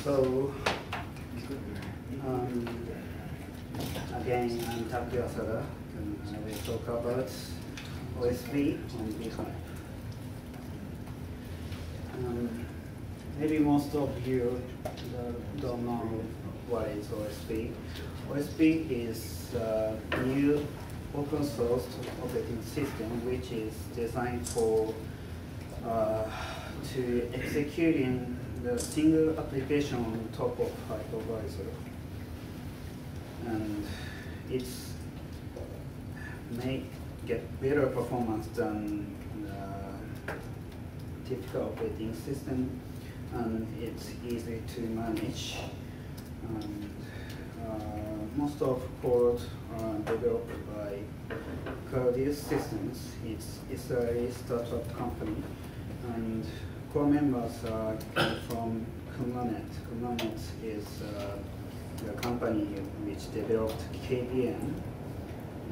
So, again, I'm Takuya ASADA, and I will talk about OSP on bhyve. Maybe most of you don't know what is OSP. OSP is a new open source operating system which is designed for to executing the single application on top of hypervisor, and it's may get better performance than the typical operating system, and it's easy to manage. And, most of code developed by Cloud Systems. It's Israeli startup company, and core members came from Kubernetes. Kubernetes is the company which developed KVM,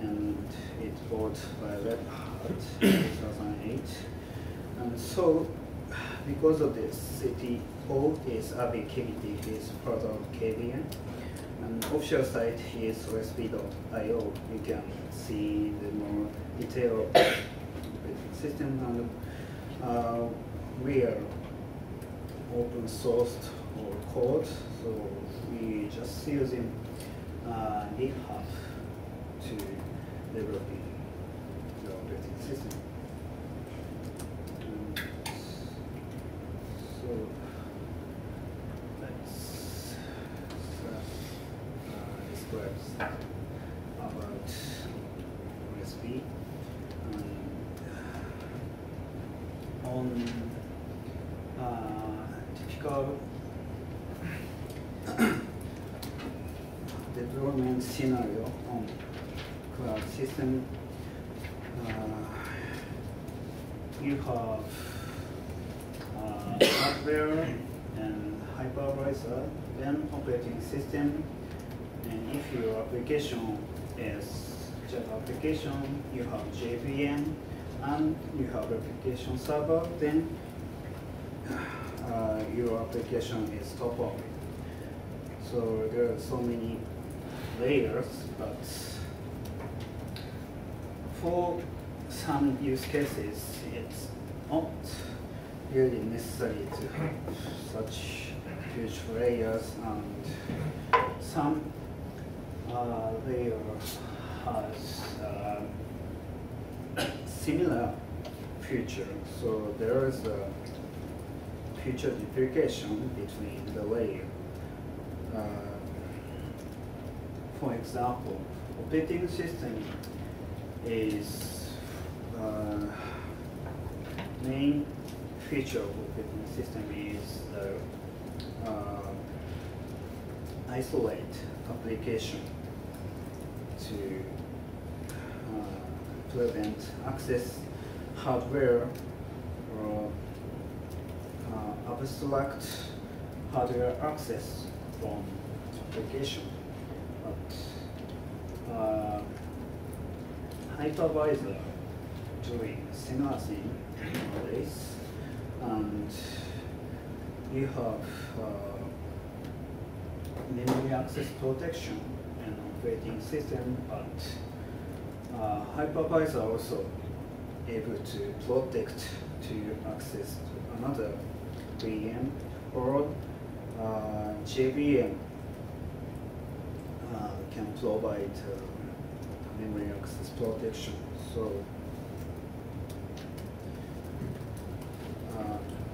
and it's bought by Red Hat in 2008. And so, because of this, CTO is Avi Kiviti, he is part of KVM. And official site is osp.io. You can see the more detailed operating system, and we are open sourced or code, so we just using GitHub to developing the operating system. So let's describe about OSP. On typical development scenario on cloud system, you have hardware and hypervisor, then operating system, and if your application is Java application, you have JVM, and you have application server, then your application is top of it. So there are so many layers, but for some use cases, it's not really necessary to have such huge layers, and some layer has similar feature. So there is a feature duplication between the layer. For example, operating system is main feature of operating system is isolate application to prevent access hardware or abstract hardware access from application. But hypervisor doing similar thing nowadays, and you have memory access protection and operating system, but hypervisor also able to protect to access to another VM or JVM can provide memory access protection. So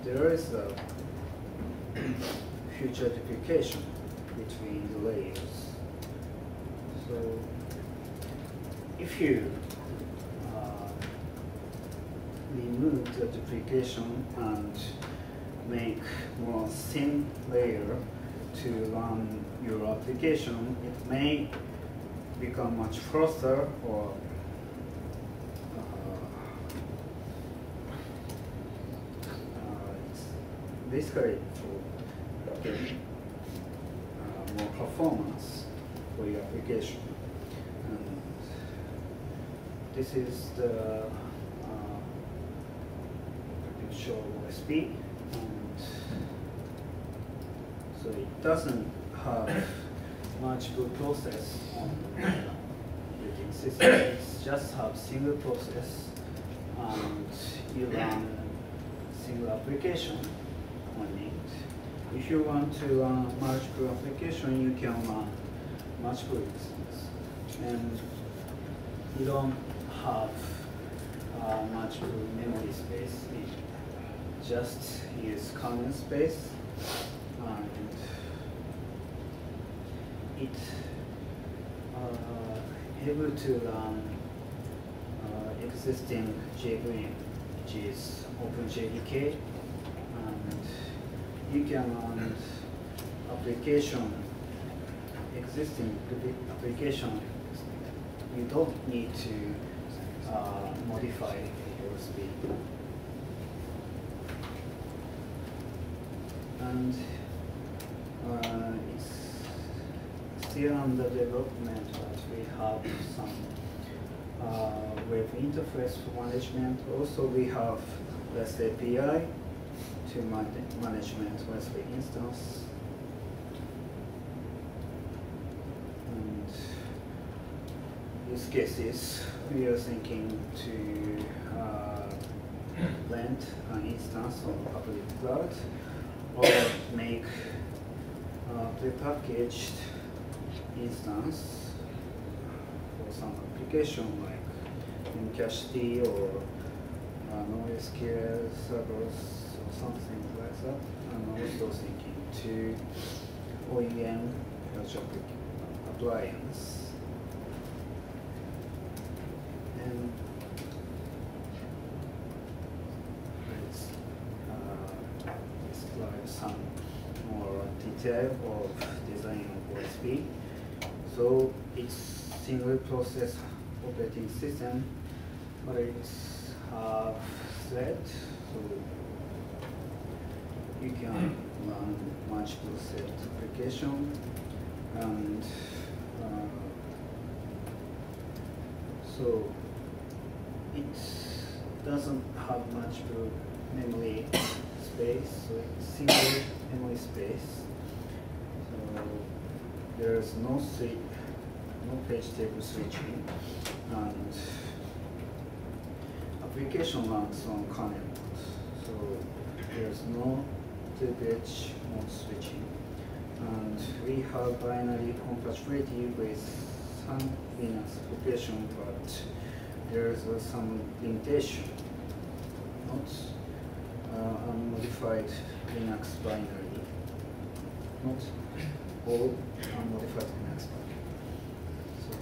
there is a feature duplication between the layers. So if you remove the duplication and make more thin layer to run your application, it may become much faster, or it's basically for getting more performance for your application. And this is the picture of OSP. And So it doesn't have multiple process on operating system. It just have single process, and you run single application on it. If you want to run multiple application, you can run multiple instances, and you don't have multiple memory space. It just use kernel space, and it able to run existing JVM, which is OpenJDK, and you can run existing application. You don't need to modify your speed. And it's still under development, but we have some web interface for management. Also, we have REST API to management REST instance. And use cases, we are thinking to rent an instance on public cloud, or make a prepackaged instance for some application like Cachety or NoSQL servers or something like that. I'm also thinking to OEM appliance. And let's describe some more detail of design of OSP. So it's single process operating system, but it's half thread, so you can run multiple thread application, and so it doesn't have multiple memory space, so it's single memory space. So there's no page table switching, and application runs on kernel mode, so there's no two-page mode switching. And we have binary compatibility with some Linux application, but there's some limitation, not unmodified Linux binary, not all unmodified Linux binary. So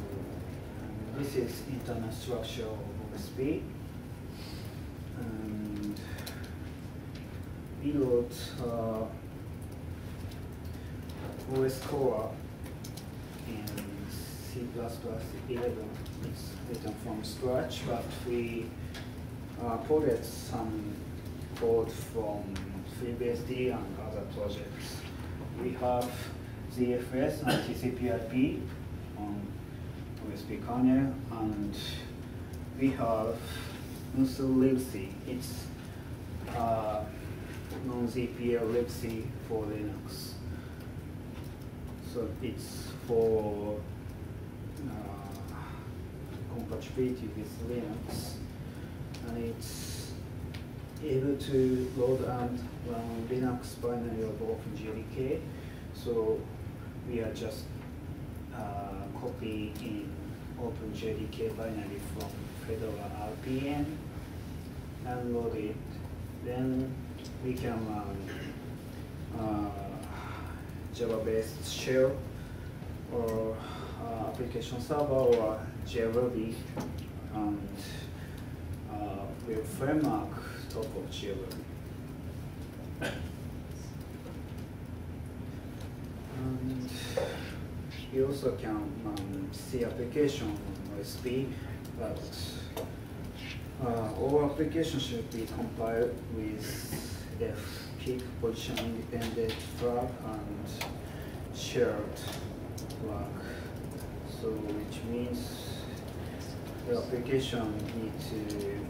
this is internal structure of OSP, and we wrote OS core in C++11. It's written from scratch, but we ported some code from FreeBSD and other projects. We have ZFS and TCP/IP on OSP kernel, and we have also libc. It's non-ZPL libc for Linux. So it's for compatibility with Linux, and it's able to load and run Linux binary of OpenJDK. So we are just copying OpenJDK binary from Fedora RPM and load it. Then we can run Java-based shell or application server or JRuby, and with framework top of JRuby. And you also can see application on OSP, but all applications should be compiled with fpic position independent flag and shared flag. So which means the application needs to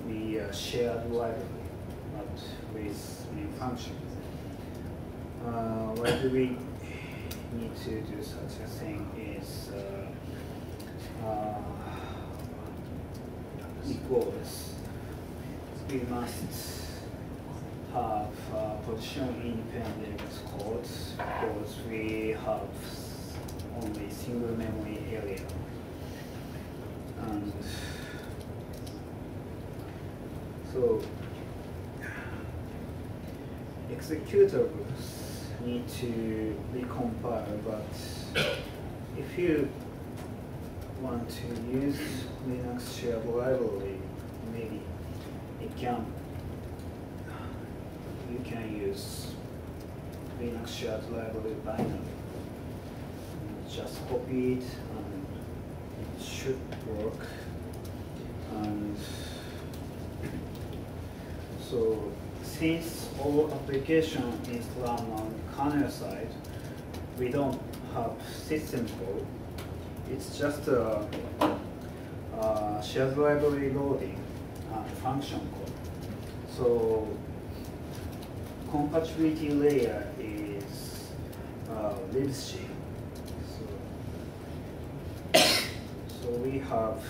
be a shared library, but with main function. Library need to do such a thing is equals. We must have position independent codes because we have only single memory area. And so executables need to recompile, but if you want to use Linux shared library, maybe you can use Linux shared library binary. Just copy it and it should work. And so since all application is run on kernel side, we don't have system code. It's just a shared library loading and function code. So compatibility layer is libc. So we have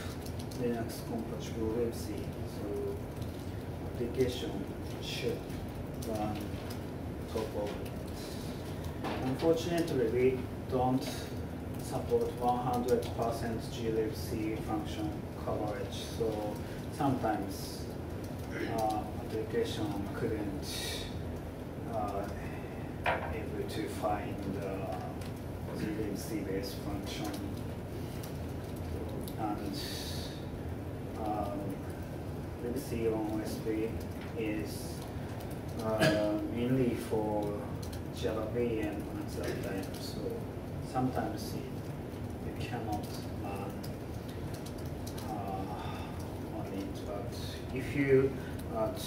Linux compatible libc. So application should run top of it. Unfortunately, we don't support 100% glibc function coverage, so sometimes application couldn't able to find glibc based function, and libc on OSP is mainly for Java VM at that time, so sometimes you cannot run on it, but if you add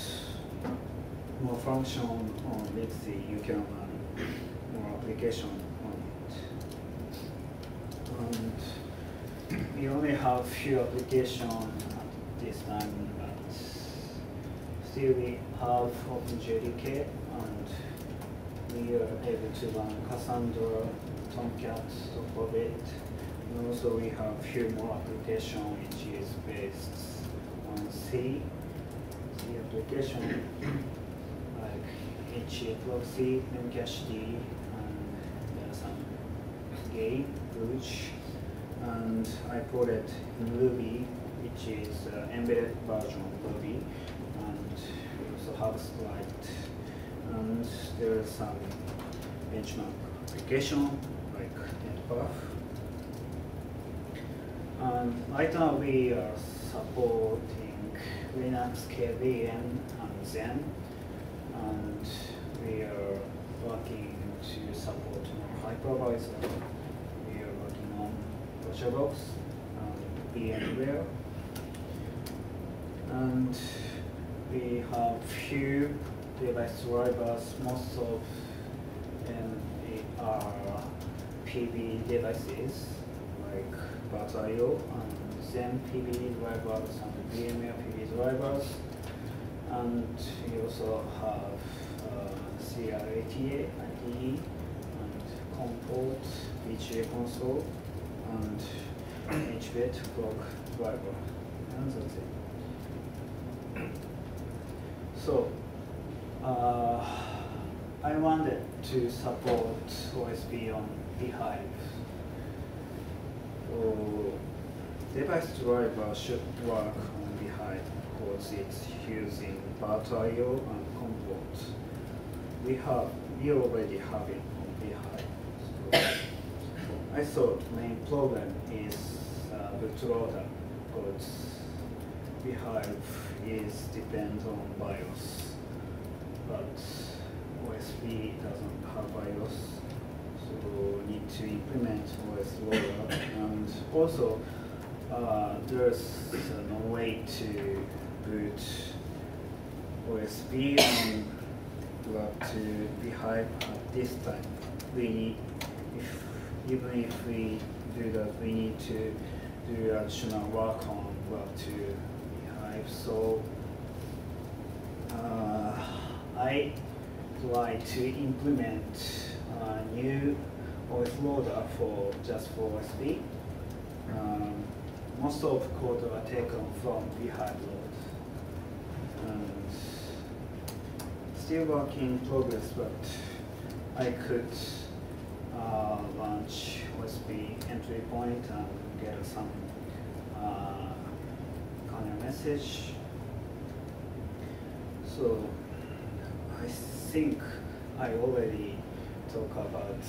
more function on libc, you can run more application on it. And we only have few applications at this time, but still we have OpenJDK, and we are able to run Cassandra, Tomcat, top of it. And also we have few more applications which is based on C application like HA proxy, memcached, and there are some game, Rouge, and I put it in Ruby, which is embedded version of Ruby, and we also have Sprite, and there are some benchmark application like NetBuff. And right now we are supporting Linux KVM and Zen, and we are working to support more hypervisor. We are working on VirtualBox and VMware, and we have few device drivers. Most of them are PB devices like bhyve and Zen PB drivers and VMware PB drivers, and we also have CRATA, IDE, and Comport, VGA console, and HBit clock driver, and that's it. So I wanted to support OSP on bhyve. So device driver should work on bhyve because it's using bhyve and Comport. We already have it on bhyve. So I thought main problem is bootloader, because bhyve is depend on BIOS, but OSP doesn't have BIOS, so need to implement OS loader. And also there's no way to boot OSP and grab to bhyve at this time. We need, even if we do that, we need to do additional work on grab to bhyve. So I try to implement a new OS loader for just for OSB. Most of code are taken from bhyve load. And still work in progress, but I could launch OSB entry point and get some kind of message. So I think I already talked about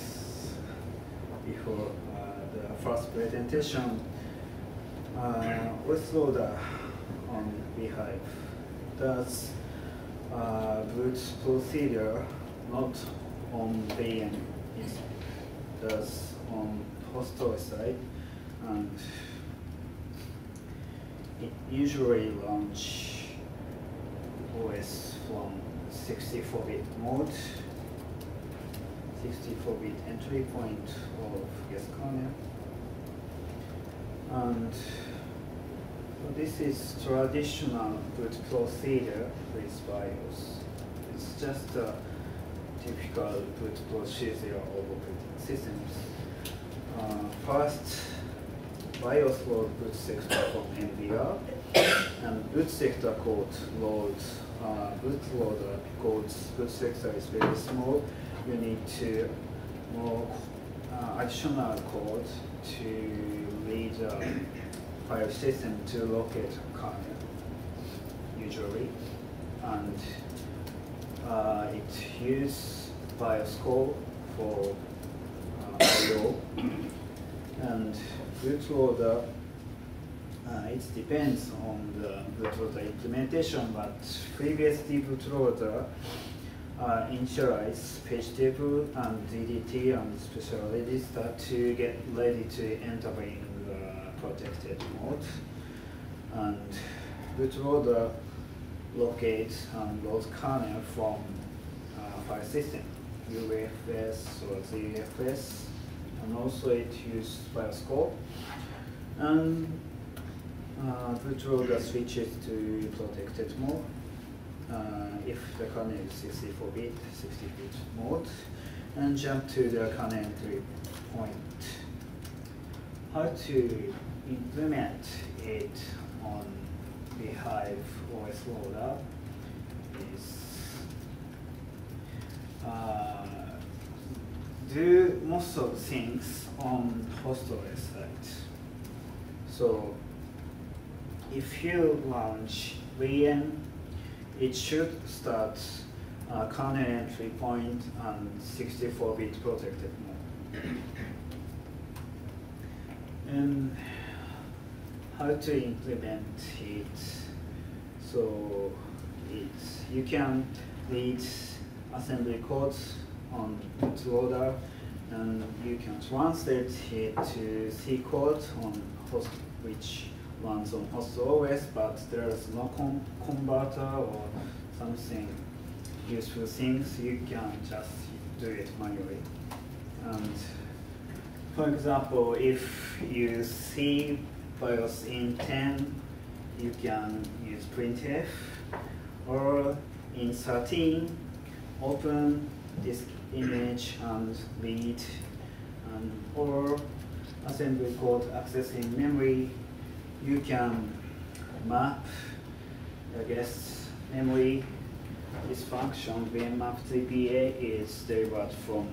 before the first presentation. OS loader on bhyve does boot procedure not on VM, it does on host OS side, and it usually launch OS from 64-bit mode, 64-bit entry point of guest kernel. And so this is traditional boot procedure with BIOS. It's just a typical boot procedure of operating systems. First, BIOS load boot sector from NVR, and boot sector code loads bootloader, because boot sector is very small. You need to more additional code to read file system to locate kernel usually, and it uses BIOS code for I/O, and bootloader. It depends on the bootloader implementation, but previously bootloader initialize page table and DDT and special register to get ready to enter in the protected mode. And bootloader locates and loads kernel from file system, UFS or ZFS, and also it uses BIOS code. And bootloader switches to protected mode if the kernel is 64-bit, 60-bit mode, and jump to the kernel entry point. How to implement it on bhyve OS loader is do most of the things on host OS side. So if you launch VM, it should start kernel entry point and 64-bit protected mode. And how to implement it? So you can read assembly codes on bootloader, and you can translate it to C code on host, which runs on host OS, but there is no converter or something useful things. You can just do it manually. And for example, if you see BIOS in 10, you can use printf, or in 13, open disk image and read, and or assembly code accessing memory. You can map the guest memory. This function vmap3pa is derived from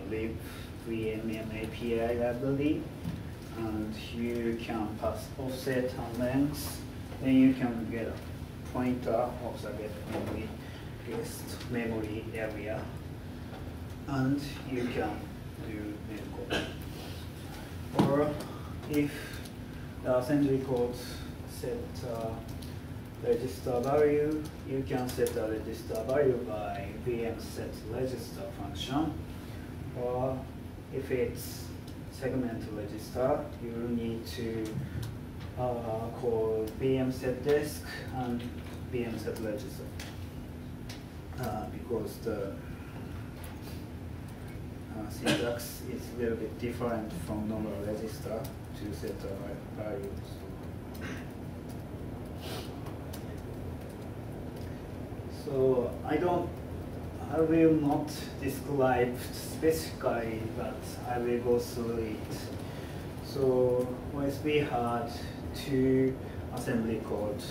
libvmm API library, and you can pass offset and length. Then you can get a pointer of the guest memory area, and you can do netcode. Or if the assembly code set register value, you can set a register value by vm set register function. Or if it's segment register, you need to call vm set desk and vm set register, because the syntax is a little bit different from normal register to set a value. So I don't I will not describe specifically, but I will go through it. So OSB had two assembly codes.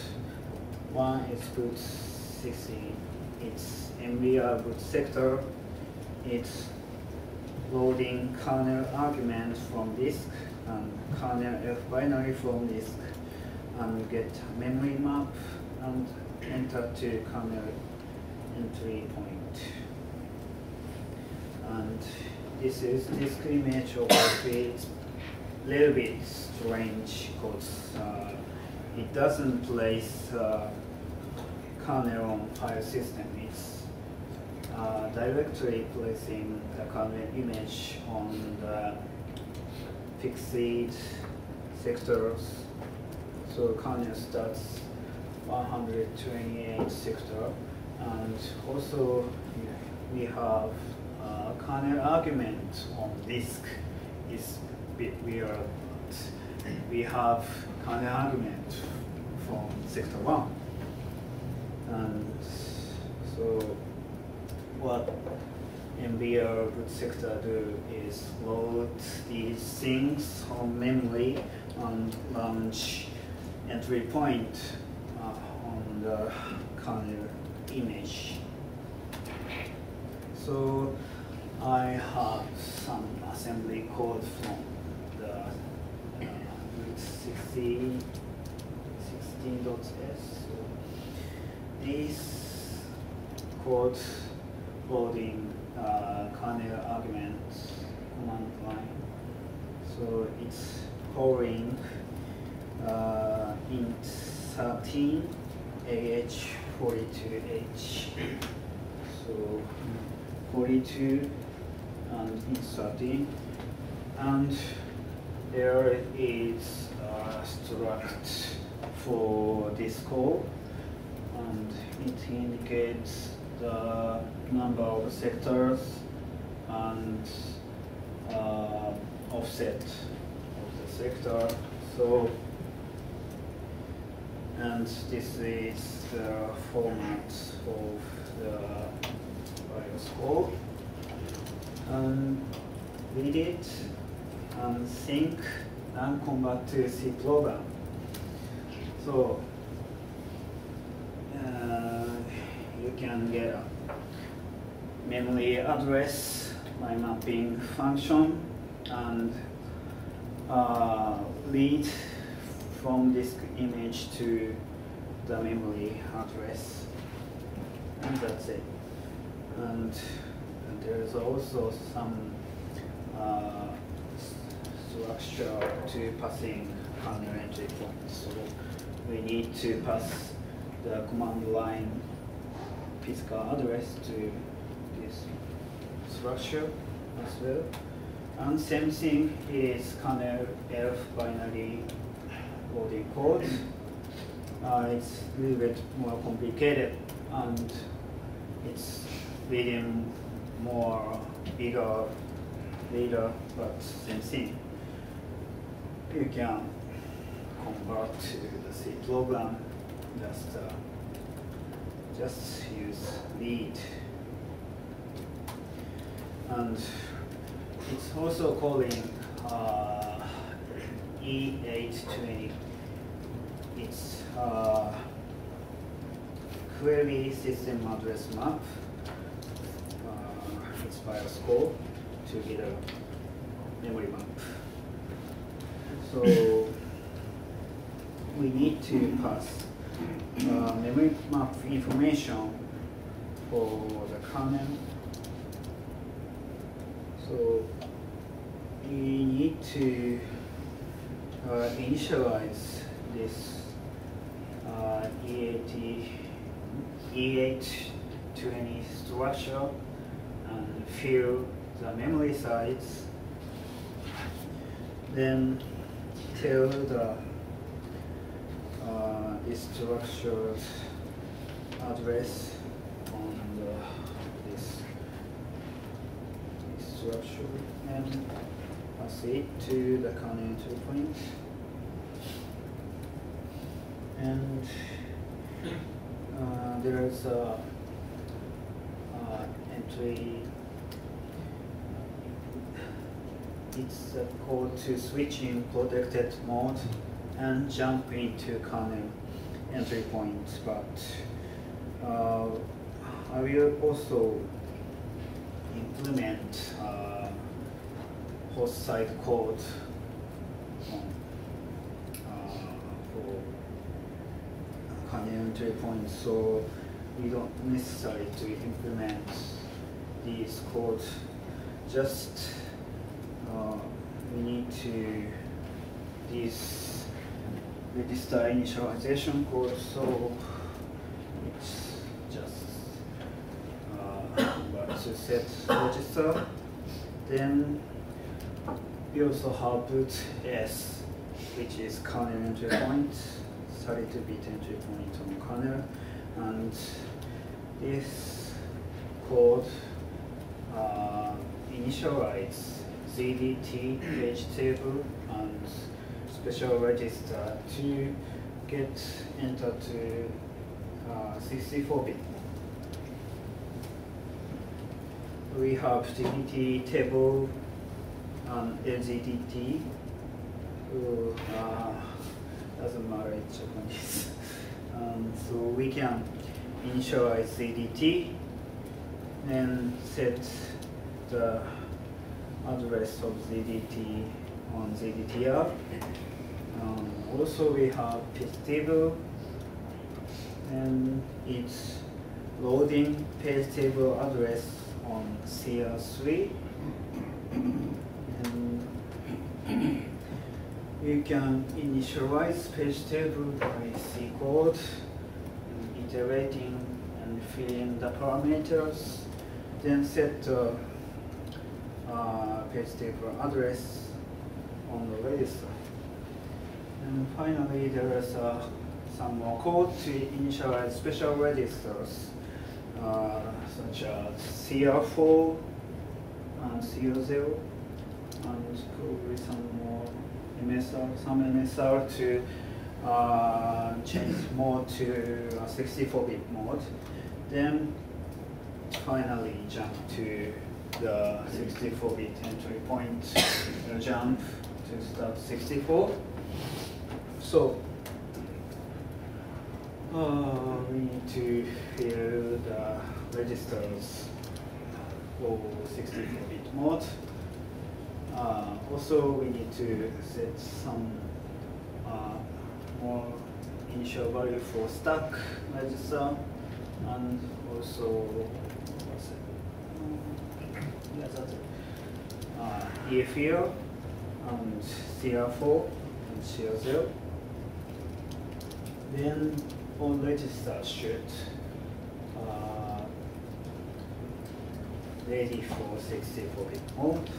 One is boot 16. It's MBR boot sector. It's loading kernel argument from disk and kernel F binary from disk, and get memory map and enter to kernel entry point. And this is disk image of it's a little bit strange because it doesn't place kernel on file system. It's directly placing the kernel image on the fixed sectors. So kernel starts 128 sector, and also we have kernel argument on disk. Is a bit weird. We have kernel argument from sector 1, and so what MBR boot sector do is load these things on memory and launch entry point on the kernel image. So I have some assembly code from the boot 16.s. So this code loading kernel argument command line. So it's calling int 13 ah42h. So 42 and int 13, and there is a struct for this call, and it indicates the number of sectors and offset of the sector. So, and this is the format of the BIOS call. And read it and sync and convert to C program. So you can get a memory address by mapping function and read from disk image to the memory address, and that's it. And there's also some structure to passing kernel entry points. So we need to pass the command line physical address to this structure as well. And same thing is kernel F binary loading code. It's a little bit more complicated, and it's reading more bigger data, but same thing. You can convert to the C program. Just use read, and it's also calling E820. It's query system address map. It's BIOS call to get a memory map. So we need to pass memory map information for the kernel. So we need to initialize this E820 structure and fill the memory size. Then tell the this structure's address on this structure, and pass it to the kernel entry point. And there is a entry. It's a code to switch in protected mode and jump into kernel entry point, but I will also implement host side code for kernel entry point, so we don't necessarily to implement these codes. Just we need to this register initialization code, so it's just to set register. Then we also have boot S, which is kernel entry point, 32-bit entry point on kernel, and this code initialize ZDT page table and special register to get entered to 64-bit. We have ZDT table and LZDT. Doesn't matter, it's Japanese. So we can initialize ZDT and set the address of ZDT on ZDTR. Also we have page table, and it's loading page table address on CR3. And you can initialize page table by C code, iterating and filling the parameters, then set the page table address on the register. And finally, there is some more code to initialize special registers, such as CR4 and CR0, and probably some more MSR to change mode to 64-bit mode. Then finally jump to the 64-bit entry point, jump to start 64. So we need to fill the registers for 64-bit mode. Also, we need to set some more initial value for stack register, and also EFR and CR4 and CR0. Then all registers should ready for 64-bit mode.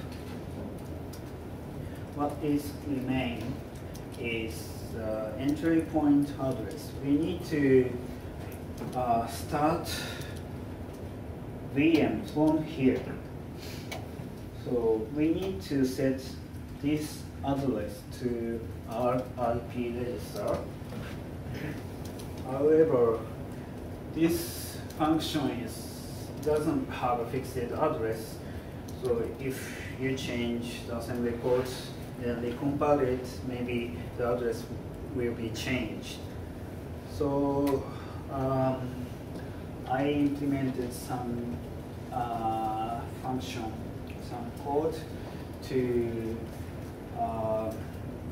What is remain is the entry point address. We need to start VM from here. So we need to set this address to our IP register. However, this function doesn't have a fixed address. So if you change the assembly code, then they compile it, maybe the address will be changed. So I implemented some function, some code to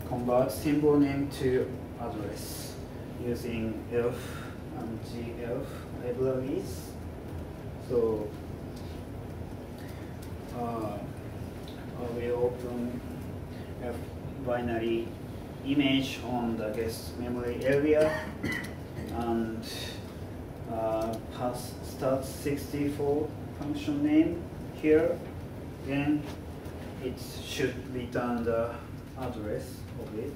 convert symbol name to address using elf and gelf libraries. So we open a binary image on the guest memory area and pass start 64 function name here. Then it should return the address of it.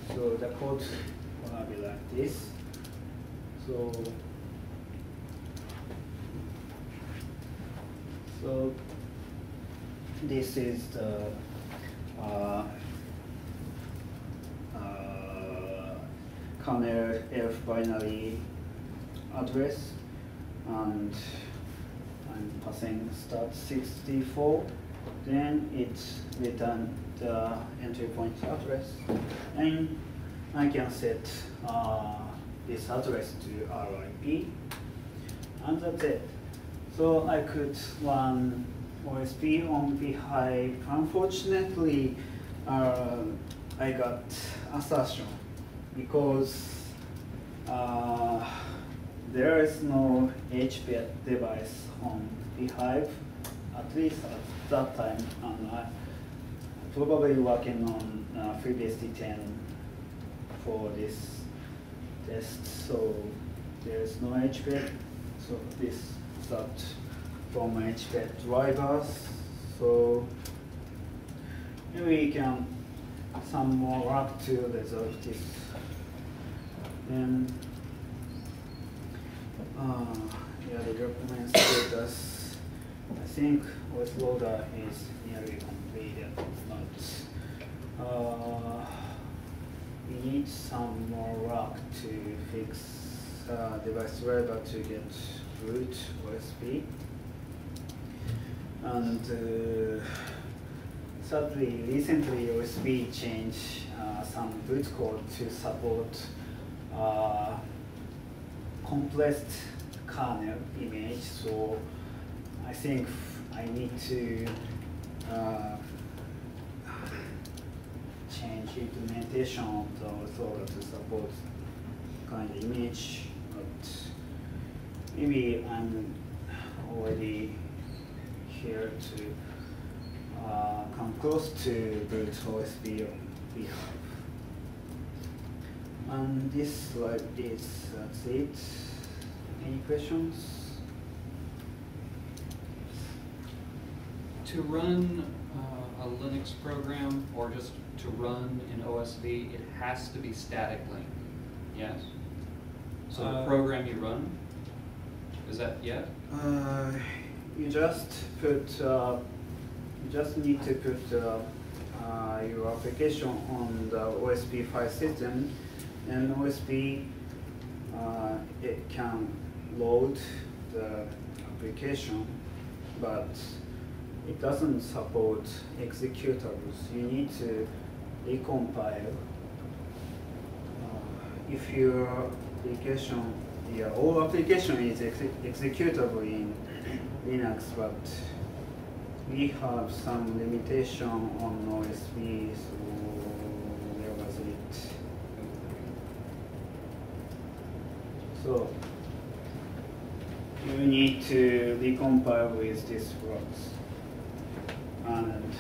So the code gonna be like this. So this is the kernel elf binary address, and I'm passing start 64, then it return the entry point address, and I can set this address to RIP, and that's it. So I could run OSP on bhyve. Unfortunately, I got assertion because there is no HPET device on bhyve, at least at that time, and I probably working on FreeBSD10 for this test, so there is no HPET, so this start from HPET drivers, so maybe we can some more work to resolve this. Then yeah, the document status, I think OS loader is nearly completed, but we need some more work to fix device driver to get root OSP. And sadly, recently OSP changed some boot code to support compressed kernel image, so I think I need to change implementation of the author to support kind of image, but maybe I'm already here to come close to boot OSP on bhyve. And this slide is, that's it. Any questions? To run a Linux program or just to run in OSV, it has to be static link, yes? So the program you run, is that, yeah? You just put, you just need to put your application on the OSP file system, and OSP it can load the application, but it doesn't support executables. You need to recompile. If your application, all application is executable in Linux, but we have some limitation on OSP, so there was it. So you need to recompile with this works. And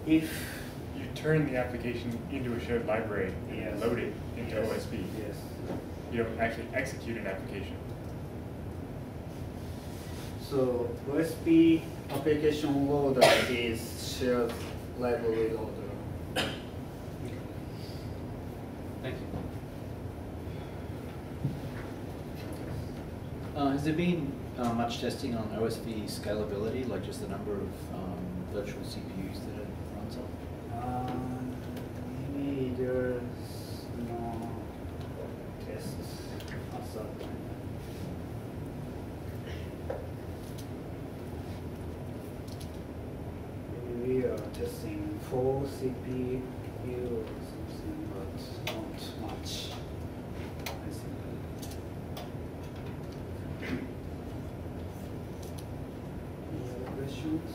if you turn the application into a shared library and yes. load it into yes. OSP, yes. you don't actually execute an application. So OSP application loader is shared library loader. Thank you. Has there been much testing on OSV scalability, like just the number of virtual CPUs that it runs on? Maybe there's no tests as such. Maybe we are testing 4 CPU or something, but not much. I think. Any other questions?